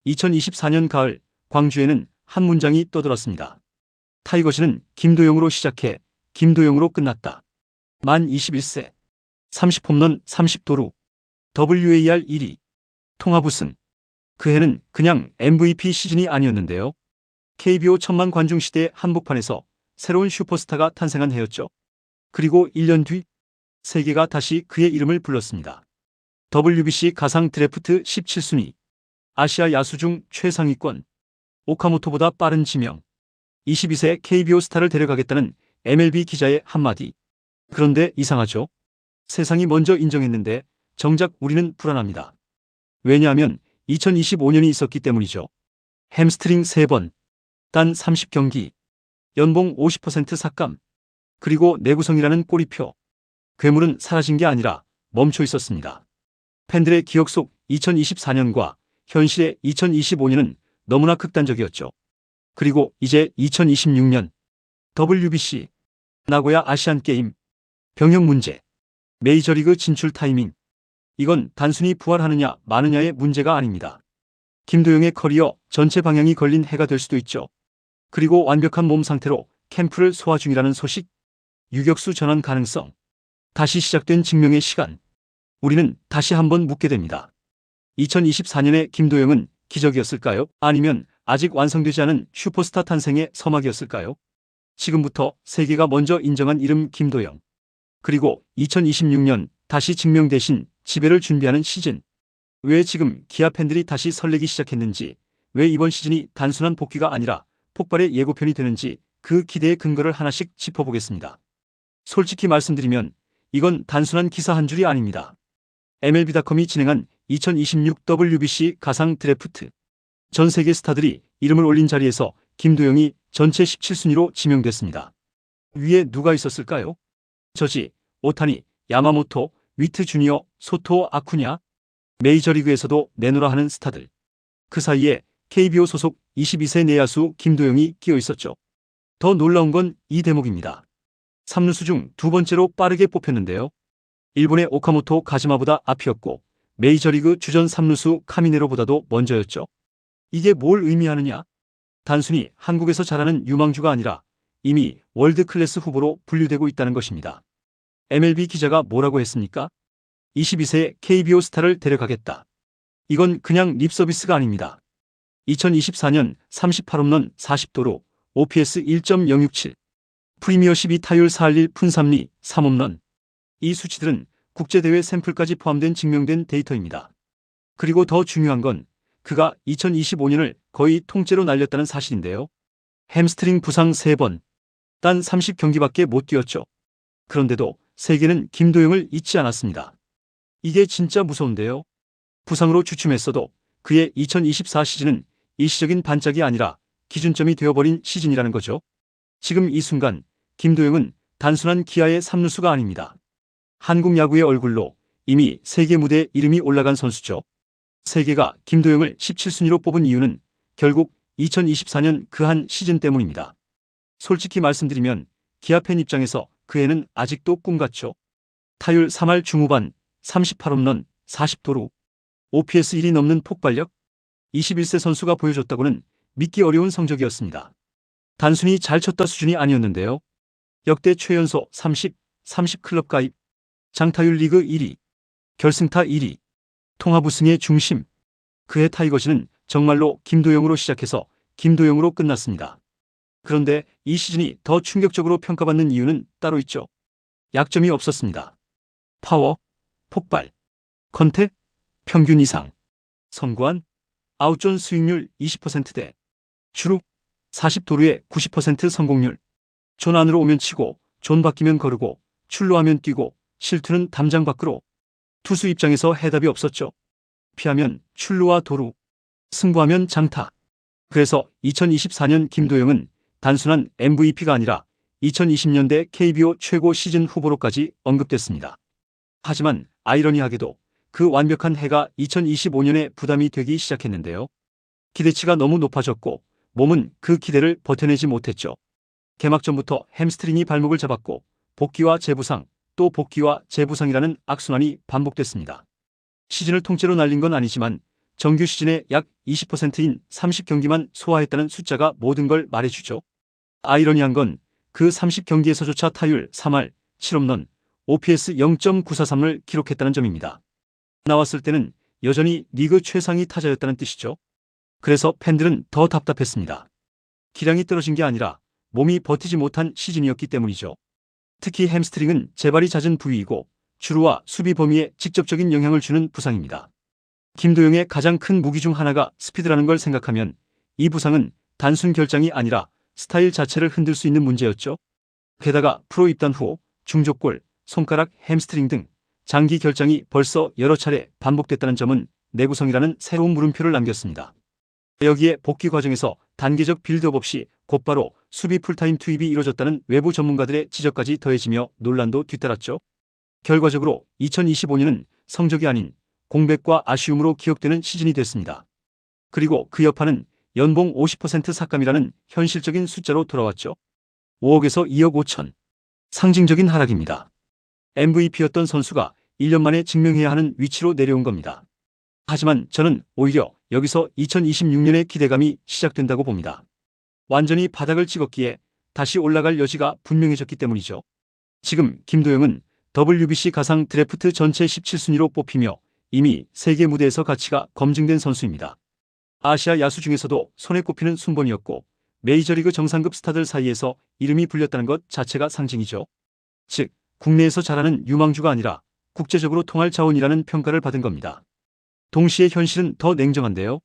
2024년 가을 광주에는 한 문장이 떠돌았습니다. 타이거즈는 김도영으로 시작해 김도영으로 끝났다. 만 21세. 30홈런 30도루. WAR 1위. 통합 우승. 그 해는 그냥 MVP 시즌이 아니었는데요. KBO 1000만 관중 시대 한복판에서 새로운 슈퍼스타가 탄생한 해였죠. 그리고 1년 뒤 세계가 다시 그의 이름을 불렀습니다. WBC 가상 드래프트 17순위. 아시아 야수 중 최상위권. 오카모토보다 빠른 지명. 22세 KBO 스타를 데려가겠다는 MLB 기자의 한마디. 그런데 이상하죠? 세상이 먼저 인정했는데 정작 우리는 불안합니다. 왜냐하면 2025년이 있었기 때문이죠. 햄스트링 3번. 단 30경기. 연봉 50% 삭감. 그리고 내구성이라는 꼬리표. 괴물은 사라진 게 아니라 멈춰 있었습니다. 팬들의 기억 속 2024년과 현실의 2025년은 너무나 극단적이었죠. 그리고 이제 2026년 WBC, 나고야 아시안게임, 병역 문제, 메이저리그 진출 타이밍. 이건 단순히 부활하느냐 마느냐의 문제가 아닙니다. 김도영의 커리어 전체 방향이 걸린 해가 될 수도 있죠. 그리고 완벽한 몸 상태로 캠프를 소화 중이라는 소식, 유격수 전환 가능성, 다시 시작된 증명의 시간. 우리는 다시 한번 묻게 됩니다. 2024년의 김도영은 기적이었을까요? 아니면 아직 완성되지 않은 슈퍼스타 탄생의 서막이었을까요? 지금부터 세계가 먼저 인정한 이름 김도영. 그리고 2026년 다시 증명 대신 지배를 준비하는 시즌. 왜 지금 기아 팬들이 다시 설레기 시작했는지, 왜 이번 시즌이 단순한 복귀가 아니라 폭발의 예고편이 되는지 그 기대의 근거를 하나씩 짚어보겠습니다. 솔직히 말씀드리면 이건 단순한 기사 한 줄이 아닙니다. MLB.com이 진행한 2026 WBC 가상 드래프트. 전 세계 스타들이 이름을 올린 자리에서 김도영이 전체 17순위로 지명됐습니다. 위에 누가 있었을까요? 저지, 오타니, 야마모토, 위트 주니어, 소토, 아쿠냐. 메이저리그에서도 내놓으라 하는 스타들. 그 사이에 KBO 소속 22세 내야수 김도영이 끼어 있었죠. 더 놀라운 건 이 대목입니다. 3루수 중 두 번째로 빠르게 뽑혔는데요. 일본의 오카모토 가즈마보다 앞이었고 메이저리그 주전 3루수 카미네로보다도 먼저였죠. 이게 뭘 의미하느냐? 단순히 한국에서 자라는 유망주가 아니라 이미 월드클래스 후보로 분류되고 있다는 것입니다. MLB 기자가 뭐라고 했습니까? 22세 KBO 스타를 데려가겠다. 이건 그냥 립서비스가 아닙니다. 2024년 38홈런 40도루, OPS 1.067, 프리미어 12타율 4할 1푼 3리 3홈런. 이 수치들은 국제대회 샘플까지 포함된 증명된 데이터입니다. 그리고 더 중요한 건 그가 2025년을 거의 통째로 날렸다는 사실인데요. 햄스트링 부상 3번, 단 30경기밖에 못 뛰었죠. 그런데도 세계는 김도영을 잊지 않았습니다. 이게 진짜 무서운데요. 부상으로 주춤했어도 그의 2024 시즌은 일시적인 반짝이 아니라 기준점이 되어버린 시즌이라는 거죠. 지금 이 순간 김도영은 단순한 기아의 3루수가 아닙니다. 한국 야구의 얼굴로 이미 세계 무대에 이름이 올라간 선수죠. 세계가 김도영을 17순위로 뽑은 이유는 결국 2024년 그 한 시즌 때문입니다. 솔직히 말씀드리면 기아 팬 입장에서 그 해는 아직도 꿈같죠. 타율 3할 중후반, 38홈런, 40도루, OPS 1이 넘는 폭발력. 21세 선수가 보여줬다고는 믿기 어려운 성적이었습니다. 단순히 잘 쳤다 수준이 아니었는데요. 역대 최연소 30 클럽 가입, 장타율 리그 1위, 결승타 1위, 통합 우승의 중심. 그해 타이거즈는 정말로 김도영으로 시작해서 김도영으로 끝났습니다. 그런데 이 시즌이 더 충격적으로 평가받는 이유는 따로 있죠. 약점이 없었습니다. 파워, 폭발, 컨택, 평균 이상, 선구안, 아웃존 수익률 20%대, 주루, 40도루에 90% 성공률. 존 안으로 오면 치고, 존 바뀌면 거르고, 출루하면 뛰고, 실투는 담장 밖으로. 투수 입장에서 해답이 없었죠. 피하면 출루와 도루, 승부하면 장타. 그래서 2024년 김도영은 단순한 MVP가 아니라 2020년대 KBO 최고 시즌 후보로까지 언급됐습니다. 하지만 아이러니하게도 그 완벽한 해가 2025년에 부담이 되기 시작했는데요. 기대치가 너무 높아졌고 몸은 그 기대를 버텨내지 못했죠. 개막전부터 햄스트링이 발목을 잡았고 복귀와 재부상, 또 복귀와 재부상이라는 악순환이 반복됐습니다. 시즌을 통째로 날린 건 아니지만 정규 시즌의 약 20%인 30경기만 소화했다는 숫자가 모든 걸 말해주죠. 아이러니한 건 그 30경기에서조차 타율 3할, 7홈런, OPS 0.943을 기록했다는 점입니다. 나왔을 때는 여전히 리그 최상위 타자였다는 뜻이죠. 그래서 팬들은 더 답답했습니다. 기량이 떨어진 게 아니라 몸이 버티지 못한 시즌이었기 때문이죠. 특히 햄스트링은 재발이 잦은 부위이고 주루와 수비 범위에 직접적인 영향을 주는 부상입니다. 김도영의 가장 큰 무기 중 하나가 스피드라는 걸 생각하면 이 부상은 단순 결장이 아니라 스타일 자체를 흔들 수 있는 문제였죠. 게다가 프로 입단 후 중족골, 손가락, 햄스트링 등 장기 결장이 벌써 여러 차례 반복됐다는 점은 내구성이라는 새로운 물음표를 남겼습니다. 여기에 복귀 과정에서 단계적 빌드업 없이 곧바로 수비 풀타임 투입이 이뤄졌다는 외부 전문가들의 지적까지 더해지며 논란도 뒤따랐죠. 결과적으로 2025년은 성적이 아닌 공백과 아쉬움으로 기억되는 시즌이 됐습니다. 그리고 그 여파는 연봉 50% 삭감이라는 현실적인 숫자로 돌아왔죠. 5억에서 2억 5천. 상징적인 하락입니다. MVP였던 선수가 1년 만에 증명해야 하는 위치로 내려온 겁니다. 하지만 저는 오히려 여기서 2026년의 기대감이 시작된다고 봅니다. 완전히 바닥을 찍었기에 다시 올라갈 여지가 분명해졌기 때문이죠. 지금 김도영은 WBC 가상 드래프트 전체 17순위로 뽑히며 이미 세계 무대에서 가치가 검증된 선수입니다. 아시아 야수 중에서도 손에 꼽히는 순번이었고 메이저리그 정상급 스타들 사이에서 이름이 불렸다는 것 자체가 상징이죠. 즉, 국내에서 자라는 유망주가 아니라 국제적으로 통할 자원이라는 평가를 받은 겁니다. 동시에 현실은 더 냉정한데요.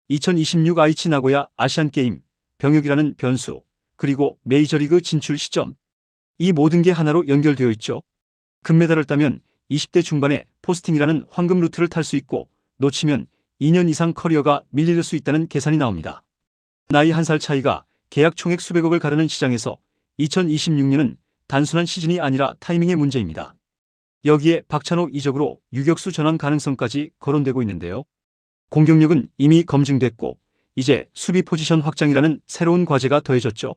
2026 아이치 나고야 아시안게임, 병역이라는 변수, 그리고 메이저리그 진출 시점. 이 모든 게 하나로 연결되어 있죠. 금메달을 따면 20대 중반에 포스팅이라는 황금 루트를 탈 수 있고 놓치면 2년 이상 커리어가 밀릴 수 있다는 계산이 나옵니다. 나이 1살 차이가 계약 총액 수백억을 가르는 시장에서 2026년은 단순한 시즌이 아니라 타이밍의 문제입니다. 여기에 박찬호 이적으로 유격수 전환 가능성까지 거론되고 있는데요. 공격력은 이미 검증됐고 이제 수비 포지션 확장이라는 새로운 과제가 더해졌죠.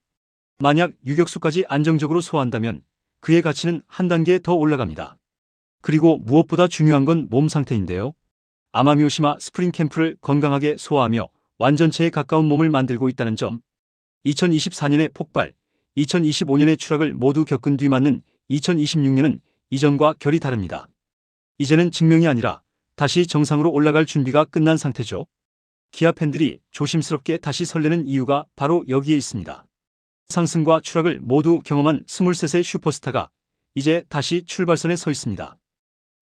만약 유격수까지 안정적으로 소화한다면 그의 가치는 한 단계 더 올라갑니다. 그리고 무엇보다 중요한 건 몸 상태인데요. 아마미오시마 스프링 캠프를 건강하게 소화하며 완전체에 가까운 몸을 만들고 있다는 점. 2024년의 폭발, 2025년의 추락을 모두 겪은 뒤 맞는 2026년은 이전과 결이 다릅니다. 이제는 증명이 아니라 다시 정상으로 올라갈 준비가 끝난 상태죠. 기아 팬들이 조심스럽게 다시 설레는 이유가 바로 여기에 있습니다. 상승과 추락을 모두 경험한 23세 슈퍼스타가 이제 다시 출발선에 서 있습니다.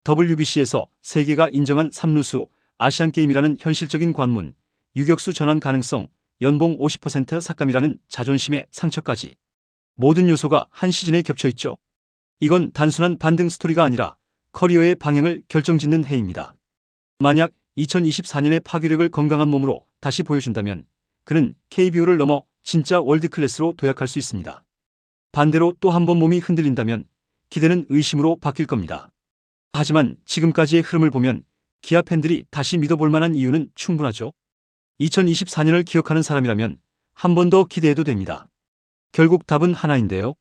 WBC에서 세계가 인정한 3루수, 아시안게임이라는 현실적인 관문, 유격수 전환 가능성, 연봉 50% 삭감이라는 자존심의 상처까지 모든 요소가 한 시즌에 겹쳐있죠. 이건 단순한 반등 스토리가 아니라 커리어의 방향을 결정짓는 해입니다. 만약 2024년의 파괴력을 건강한 몸으로 다시 보여준다면 그는 KBO를 넘어 진짜 월드클래스로 도약할 수 있습니다. 반대로 또 한 번 몸이 흔들린다면 기대는 의심으로 바뀔 겁니다. 하지만 지금까지의 흐름을 보면 기아 팬들이 다시 믿어볼 만한 이유는 충분하죠. 2024년을 기억하는 사람이라면 한 번 더 기대해도 됩니다. 결국 답은 하나인데요.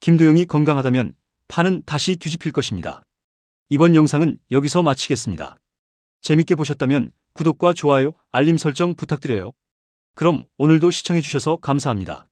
김도영이 건강하다면 판은 다시 뒤집힐 것입니다. 이번 영상은 여기서 마치겠습니다. 재밌게 보셨다면 구독과 좋아요, 알림 설정 부탁드려요. 그럼 오늘도 시청해주셔서 감사합니다.